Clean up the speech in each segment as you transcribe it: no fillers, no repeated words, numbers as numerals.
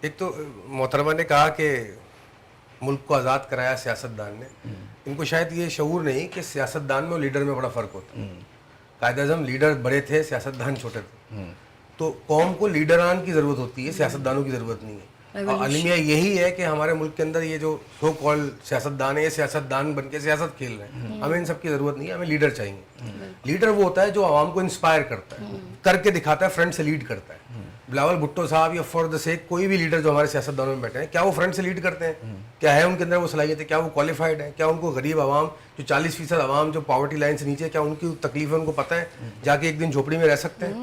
ایک تو محترمہ نے کہا کہ ملک کو آزاد کرایا سیاستدان نے. ان کو شاید یہ شعور نہیں کہ سیاستدان میں اور لیڈر میں بڑا فرق ہوتا ہے. قائد اعظم لیڈر بڑے تھے, سیاستدان چھوٹے تھے. تو قوم کو لیڈران کی ضرورت ہوتی ہے, سیاستدانوں کی ضرورت نہیں ہے. اور المیہ یہی ہے کہ ہمارے ملک کے اندر یہ جو سو کال سیاستدان ہے, یہ سیاستدان بن کے سیاست کھیل رہے ہیں. ہمیں ان سب کی ضرورت نہیں ہے, ہمیں لیڈر چاہیے. لیڈر وہ ہوتا ہے جو عوام کو انسپائر کرتا ہے, کر کے دکھاتا ہے, فرنٹ سے لیڈ کرتا ہے. بلاول بھٹو صاحب یا فار دا سیک کوئی بھی لیڈر جو ہمارے سیاستدانوں میں بیٹھے ہیں, کیا وہ فرنٹ سے لیڈ کرتے ہیں؟ کیا ہے ان کے اندر وہ صلاحیت ہے؟ کیا وہ کوالیفائڈ ہیں؟ کیا ان کو غریب عوام جو 40% عوام جو پاورٹی لائن سے نیچے, کیا ان کی تکلیفیں ان کو پتہ ہے؟ جا کے ایک دن جھوپڑی میں رہ سکتے ہیں,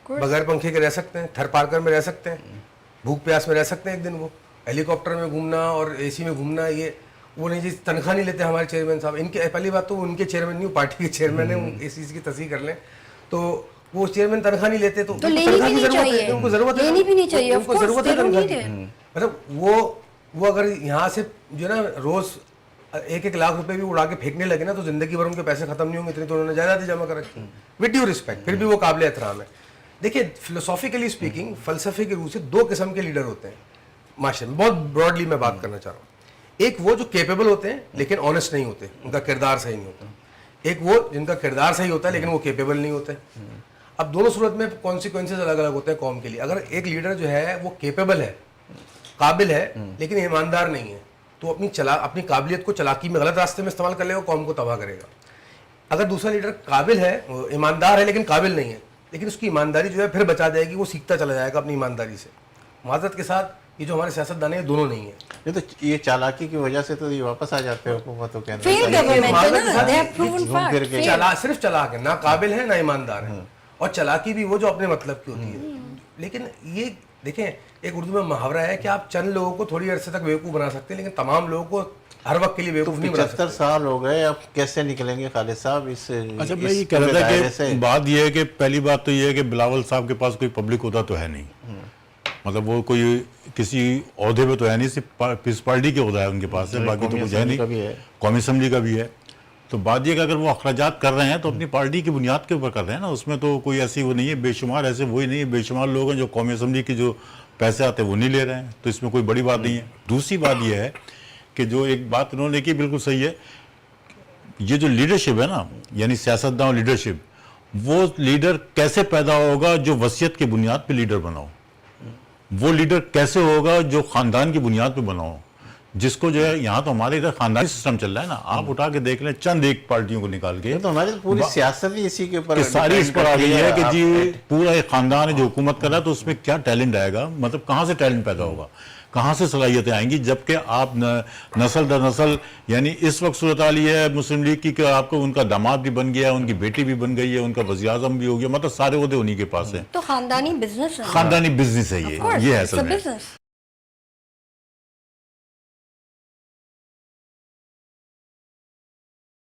بغیر پنکھے کے رہ سکتے ہیں, تھر پارکر میں رہ سکتے ہیں, بھوک پیاس میں رہ سکتے ہیں ایک دن. وہ ہیلی کاپٹر میں گھومنا اور اے سی میں گھومنا, یہ وہ نہیں, جس تنخواہ نہیں لیتے ہمارے چیئرمین صاحب. ان کے پہلی بات تو ان کے چیئرمین نہیں, وہ پارٹی کے چیئرمین ہیں. اس چیز کی تصحیح کر لیں تو وہ چیئرمین تنخواہ نہیں لیتے, تو تنخواہ کی ضرورت ہے, ان کو ضرورت ہے, ان کو ضرورت ہے تنخواہ کی. مطلب وہ اگر یہاں سے جو ہے نا روز 1-1 لاکھ روپے بھی اڑا کے پھینکنے لگے نا, تو زندگی بھر ان کے پیسے ختم نہیں ہوں گے. اتنی تو انہوں نے جائیدادیں جمع کر رکھی, ود ڈیو رسپیکٹ, پھر بھی وہ قابل احترام ہے. دیکھیے فلسافیکلی اسپیکنگ, فلسفے کی روح سے 2 قسم کے لیڈر ہوتے ہیں معاشرے میں. بہت براڈلی میں بات کرنا چاہ رہا ہوں. ایک وہ جو کیپیبل ہوتے ہیں لیکن آنیسٹ نہیں ہوتے, ان کا کردار صحیح نہیں ہوتا. ایک وہ جن کا کردار صحیح ہوتا ہے لیکن وہ کیپیبل نہیں ہوتے. اب دونوں صورت میں کانسیکوینسز الگ الگ ہوتے ہیں قوم کے لیے. اگر ایک لیڈر جو ہے وہ کیپیبل ہے, قابل ہے, لیکن ایماندار نہیں ہے, تو اپنی قابلیت کو چلاکی میں غلط راستے میں استعمال کر لے گا, قوم کو تباہ کرے گا. اگر دوسرا لیڈر قابل ہے, ایماندار ہے لیکن قابل نہیں ہے, لیکن اس کی ایمانداری جو ہے پھر بچا جائے گی, وہ سیکھتا چلا جائے گا اپنی ایمانداری سے. معذرت کے ساتھ یہ جو ہمارے سیاستدان ہیں, یہ دونوں نہیں ہیں. یہ تو یہ چالاکی کی وجہ سے تو یہ واپس آ جاتے ہیں حکومتوں کے اندر. صرف چلاک ہے, نہ قابل ہے نہ ایماندار ہے. اور چلاکی بھی وہ جو اپنے مطلب کی ہوتی ہے. لیکن یہ دیکھیں, ایک اردو میں محاورہ ہے کہ آپ چند لوگوں کو تھوڑی عرصے تک بیوقوف بنا سکتے ہیں, لیکن تمام لوگوں کو ہر وقت کے لیے بیوقوف نہیں بنا سکتے. 75 سال ہو گئے, اب کیسے نکلیں گے خالد صاحب اس؟ اچھا, میں یہ کہہ رہا تھا کہ بات یہ ہے کہ پہلی بات تو یہ ہے کہ بلاول صاحب کے پاس کوئی پبلک ہوتا تو ہے نہیں. مطلب وہ کوئی کسی عہدے پہ تو ہے نہیں, صرف پیس پارٹی کے عہدہ ہے ان کے پاس ہے, باقی تو کچھ ہے نہیں. قومی اسمبلی کا بھی ہے. تو بات یہ کہ اگر وہ اخراجات کر رہے ہیں تو اپنی پارٹی کی بنیاد کے اوپر کر رہے ہیں نا, اس میں تو کوئی ایسی وہ نہیں ہے. بے شمار ایسے وہی نہیں ہے, بے شمار لوگ ہیں جو قومی اسمبلی کے جو پیسے آتے ہیں وہ نہیں لے رہے ہیں, تو اس میں کوئی بڑی بات نہیں ہے. دوسری بات یہ ہے کہ جو ایک بات انہوں نے کی بالکل صحیح ہے, یہ جو لیڈرشپ ہے نا, یعنی سیاستدان لیڈرشپ, وہ لیڈر کیسے پیدا ہوگا جو وصیت کی بنیاد پہ لیڈر بناؤ. وہ لیڈر کیسے ہوگا جو خاندان کی بنیاد پہ بناؤ, جس کو جو ہے یہاں تو ہمارے ادھر خاندانی سسٹم چل رہا ہے نا. آپ اٹھا کے دیکھ لیں چند ایک پارٹیوں کو نکال کے, تو ہماری پوری سیاست ہی اسی کے اوپر ساری اس پر آ گئی ہے کہ جی پورا ایک خاندان ہے جو حکومت کر رہا ہے, تو اس میں کیا ٹیلنٹ آئے گا, مطلب کہاں سے ٹیلنٹ پیدا ہوگا, کہاں سے صلاحیتیں آئیں گی. جبکہ آپ نسل در نسل, یعنی اس وقت صورتحال یہ ہے مسلم لیگ کی کہ آپ کو ان کا داماد بھی بن گیا, ان کی بیٹی بھی بن گئی ہے, ان کا وزیر اعظم بھی ہو گیا, مطلب سارے عہدے انہی کے پاس ہیں. تو خاندانی بزنس ہے, خاندانی بزنس ہے یہ ہے اصل میں.